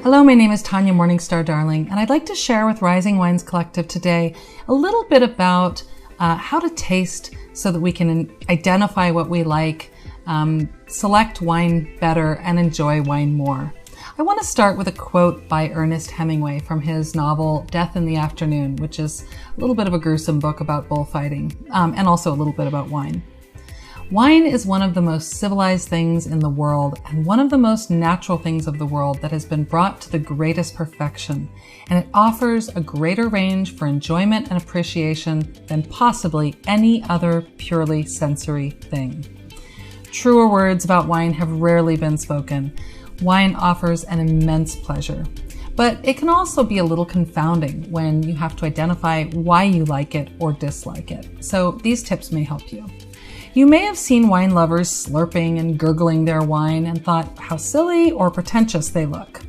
Hello, my name is Tanya Morning Star Darling, and I'd like to share with Rising Wines Collective today a little bit about how to taste so that we can identify what we like, select wine better, and enjoy wine more. I want to start with a quote by Ernest Hemingway from his novel Death in the Afternoon, which is a little bit of a gruesome book about bullfighting, and also a little bit about wine. Wine is one of the most civilized things in the world and one of the most natural things of the world that has been brought to the greatest perfection, and it offers a greater range for enjoyment and appreciation than possibly any other purely sensory thing. Truer words about wine have rarely been spoken. Wine offers an immense pleasure, but it can also be a little confounding when you have to identify why you like it or dislike it. So these tips may help you. You may have seen wine lovers slurping and gurgling their wine and thought how silly or pretentious they look.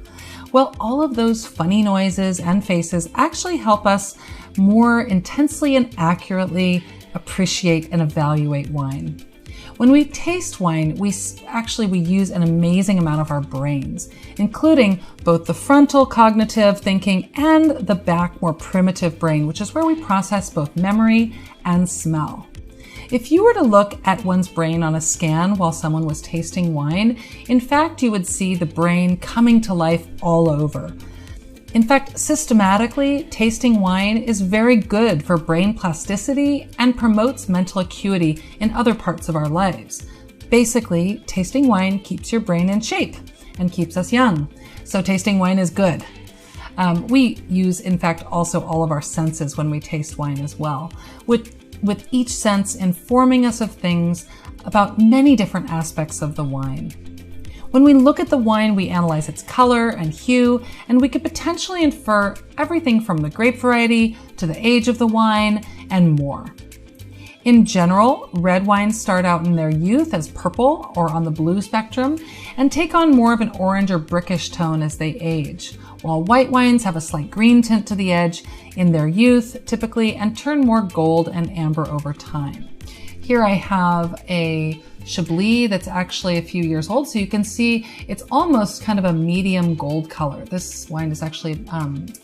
Well, all of those funny noises and faces actually help us more intensely and accurately appreciate and evaluate wine. When we taste wine, we use an amazing amount of our brains, including both the frontal cognitive thinking and the back more primitive brain, which is where we process both memory and smell. If you were to look at one's brain on a scan while someone was tasting wine, in fact, you would see the brain coming to life all over. In fact, systematically, tasting wine is very good for brain plasticity and promotes mental acuity in other parts of our lives. Basically, tasting wine keeps your brain in shape and keeps us young. So tasting wine is good. We use, in fact, also all of our senses when we taste wine as well, with each sense informing us of things about many different aspects of the wine. When we look at the wine, we analyze its color and hue, and we could potentially infer everything from the grape variety to the age of the wine and more. In general, red wines start out in their youth as purple or on the blue spectrum and take on more of an orange or brickish tone as they age, while white wines have a slight green tint to the edge in their youth typically and turn more gold and amber over time. Here I have a Chablis that's actually a few years old, so you can see it's almost kind of a medium gold color. This wine is actually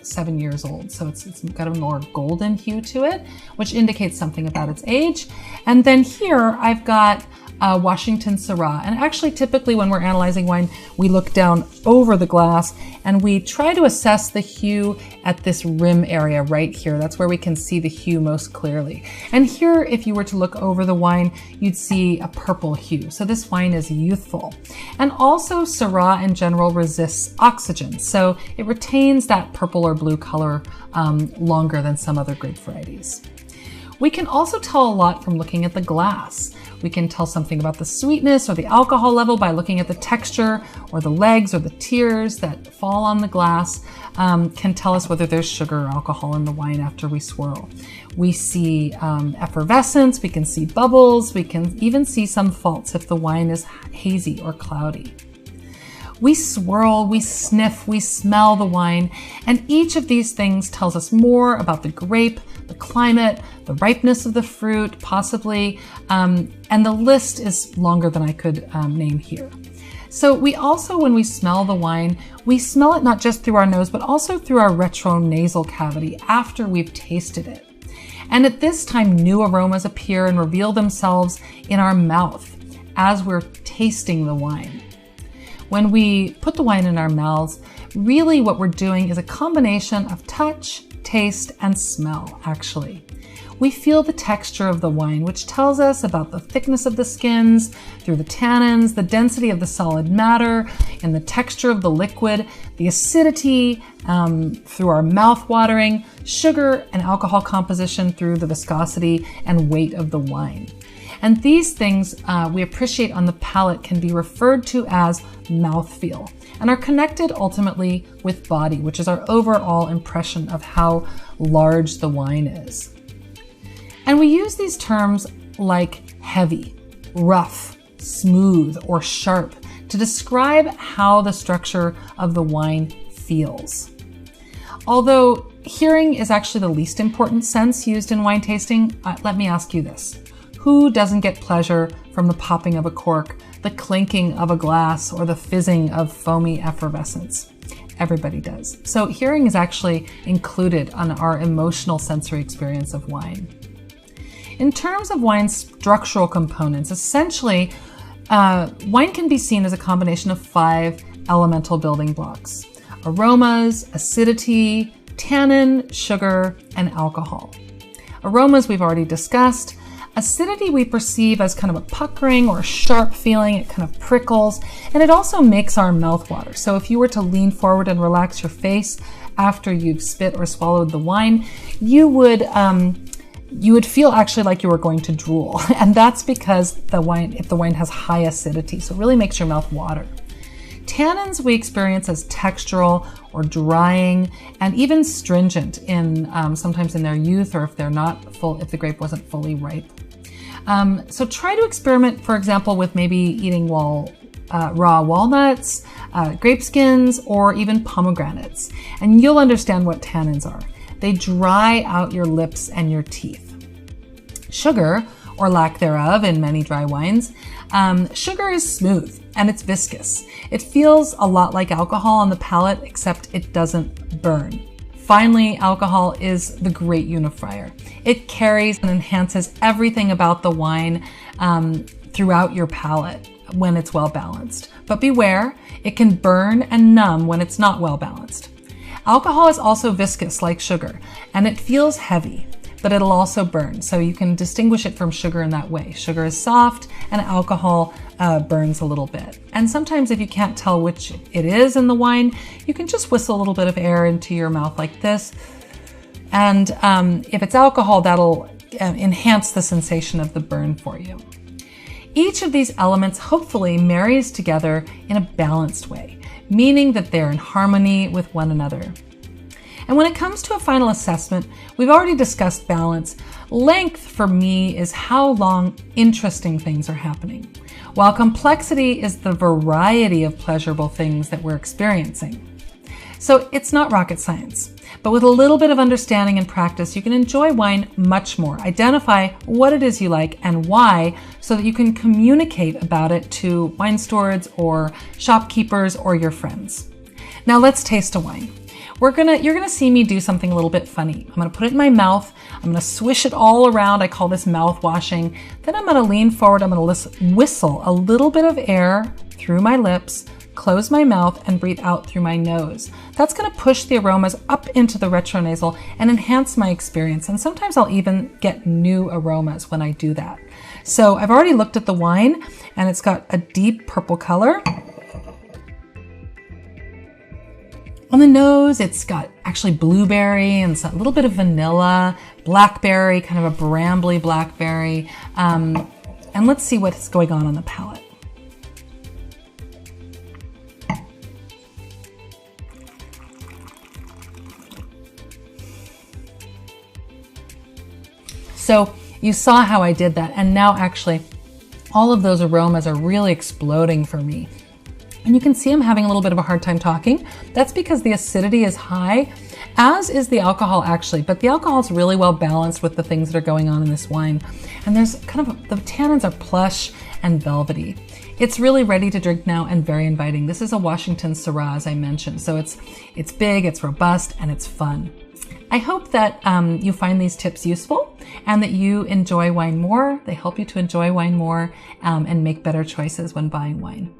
7 years old, so it's got a more golden hue to it, which indicates something about its age. And then here I've got Washington Syrah. And actually, typically when we're analyzing wine, we look down over the glass and we try to assess the hue at this rim area right here. That's where we can see the hue most clearly. And here, if you were to look over the wine, you'd see a purple hue. So this wine is youthful. And also Syrah in general resists oxygen. So it retains that purple or blue color longer than some other grape varieties. We can also tell a lot from looking at the glass. We can tell something about the sweetness or the alcohol level by looking at the texture or the legs or the tears that fall on the glass, can tell us whether there's sugar or alcohol in the wine after we swirl. We see effervescence, we can see bubbles, we can even see some faults if the wine is hazy or cloudy. We swirl, we sniff, we smell the wine, and each of these things tells us more about the grape, the climate, the ripeness of the fruit, possibly, and the list is longer than I could name here. So we also, when we smell the wine, we smell it not just through our nose, but also through our retronasal cavity after we've tasted it. And at this time, new aromas appear and reveal themselves in our mouth as we're tasting the wine. When we put the wine in our mouths, really what we're doing is a combination of touch, taste, and smell, actually. We feel the texture of the wine, which tells us about the thickness of the skins, through the tannins, the density of the solid matter, and the texture of the liquid, the acidity through our mouth watering, sugar and alcohol composition through the viscosity and weight of the wine. And these things we appreciate on the palate can be referred to as mouthfeel and are connected ultimately with body, which is our overall impression of how large the wine is. And we use these terms like heavy, rough, smooth, or sharp to describe how the structure of the wine feels. Although hearing is actually the least important sense used in wine tasting, let me ask you this. Who doesn't get pleasure from the popping of a cork, the clinking of a glass, or the fizzing of foamy effervescence? Everybody does. So hearing is actually included on our emotional sensory experience of wine. In terms of wine's structural components, essentially, wine can be seen as a combination of 5 elemental building blocks: aromas, acidity, tannin, sugar, and alcohol. Aromas we've already discussed. Acidity we perceive as kind of a puckering or a sharp feeling. It kind of prickles, and it also makes our mouth water. So if you were to lean forward and relax your face after you've spit or swallowed the wine, you would feel actually like you were going to drool. And that's because if the wine has high acidity, so it really makes your mouth water. Tannins we experience as textural or drying and even stringent in sometimes in their youth, or if if the grape wasn't fully ripe. So try to experiment, for example, with maybe eating raw walnuts, grape skins, or even pomegranates, and you'll understand what tannins are. They dry out your lips and your teeth. Sugar, or lack thereof in many dry wines, sugar is smooth and it's viscous. It feels a lot like alcohol on the palate, except it doesn't burn. Finally, alcohol is the great unifier. It carries and enhances everything about the wine throughout your palate when it's well balanced. But beware, it can burn and numb when it's not well balanced. Alcohol is also viscous like sugar, and it feels heavy, but it'll also burn. So you can distinguish it from sugar in that way. Sugar is soft and alcohol burns a little bit. And sometimes if you can't tell which it is in the wine, you can just whistle a little bit of air into your mouth like this. And if it's alcohol, that'll enhance the sensation of the burn for you. Each of these elements hopefully marries together in a balanced way, meaning that they're in harmony with one another. And when it comes to a final assessment, we've already discussed balance. Length for me is how long interesting things are happening, while complexity is the variety of pleasurable things that we're experiencing. So it's not rocket science, but with a little bit of understanding and practice, you can enjoy wine much more. Identify what it is you like and why, so that you can communicate about it to wine stewards or shopkeepers or your friends. Now let's taste a wine. You're gonna see me do something a little bit funny. I'm gonna put it in my mouth. I'm gonna swish it all around. I call this mouth washing. Then I'm gonna lean forward. I'm gonna whistle a little bit of air through my lips, close my mouth, and breathe out through my nose. That's gonna push the aromas up into the retronasal and enhance my experience. And sometimes I'll even get new aromas when I do that. So I've already looked at the wine, and it's got a deep purple color. On the nose, it's got actually blueberry and a little bit of vanilla, blackberry, kind of a brambly blackberry. And let's see what's going on the palate. So you saw how I did that, and now actually all of those aromas are really exploding for me. And you can see I'm having a little bit of a hard time talking. That's because the acidity is high, as is the alcohol actually, but the alcohol is really well balanced with the things that are going on in this wine. And there's the tannins are plush and velvety. It's really ready to drink now and very inviting. This is a Washington Syrah, as I mentioned. So it's big, it's robust, and it's fun. I hope that you find these tips useful and that you enjoy wine more. They help you to enjoy wine more and make better choices when buying wine.